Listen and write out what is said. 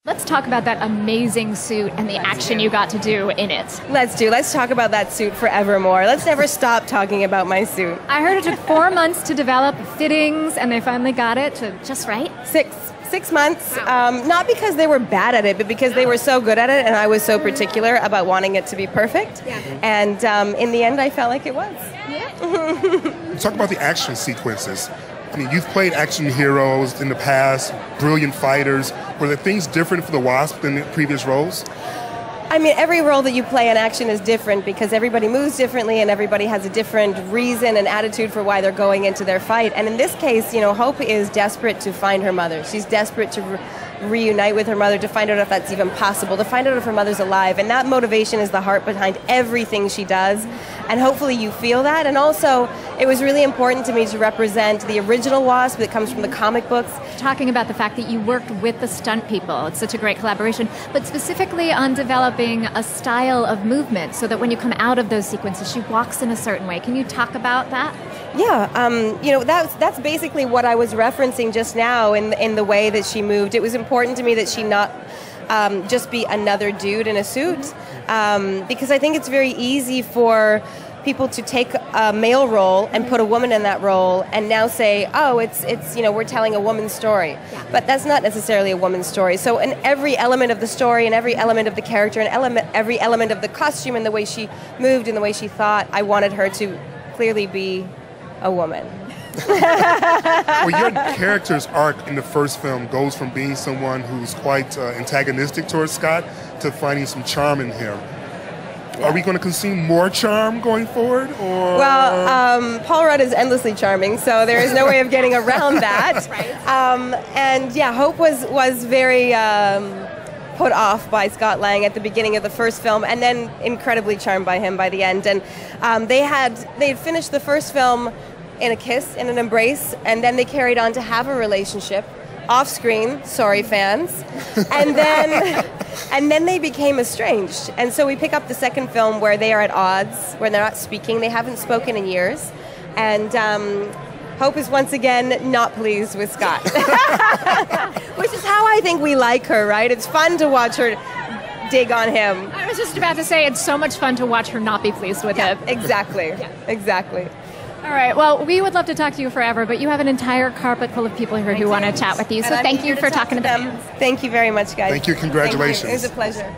Let's talk about that amazing suit and the action you got to do in it. Let's talk about that suit forevermore. Let's never stop talking about my suit. I heard it took 4 months to develop fittings, and they finally got it to just right. 6 months. Wow. Not because they were bad at it, but because they were so good at it, and I was so particular about wanting it to be perfect. Yeah. And in the end, I felt like it was. Yeah. Talk about the action sequences. I mean, you've played action heroes in the past, brilliant fighters. Were there things different for the Wasp than the previous roles? I mean, every role that you play in action is different because everybody moves differently and everybody has a different reason and attitude for why they're going into their fight. And in this case, you know, Hope is desperate to find her mother. She's desperate to reunite with her mother, to find out if that's even possible, to find out if her mother's alive. And that motivation is the heart behind everything she does. And hopefully you feel that. And also, it was really important to me to represent the original Wasp that comes from the comic books. Talking about the fact that you worked with the stunt people. It's such a great collaboration. But specifically on developing a style of movement so that when you come out of those sequences, she walks in a certain way. Can you talk about that? Yeah, you know, that's basically what I was referencing just now in the way that she moved. It was important to me that she not just be another dude in a suit, because I think it's very easy for people to take a male role and put a woman in that role and now say, oh, it's you know, we're telling a woman's story. Yeah. But that's not necessarily a woman's story. So in every element of the story and every element of the character and every element of the costume and the way she moved and the way she thought, I wanted her to clearly be a woman. Well, your character's arc in the first film goes from being someone who's quite antagonistic towards Scott to finding some charm in him. Yeah. Are we going to consume more charm going forward? Or? Well, Paul Rudd is endlessly charming, so there is no way of getting around that. Right. And yeah, Hope was very put off by Scott Lang at the beginning of the first film, and then incredibly charmed by him by the end. And they had finished the first film in a kiss, in an embrace, and then they carried on to have a relationship off screen. Sorry, fans. And then they became estranged. And so we pick up the second film where they are at odds, where they're not speaking. They haven't spoken in years, and Hope is once again not pleased with Scott. Which is how I think we like her, right? It's fun to watch her dig on him. I was just about to say, it's so much fun to watch her not be pleased with him. Exactly. Yeah. Exactly. All right. Well, we would love to talk to you forever, but you have an entire carpet full of people here who want to chat with you. So thank you for talking to them. Thank you very much, guys. Thank you. Congratulations. Thank you. It was a pleasure.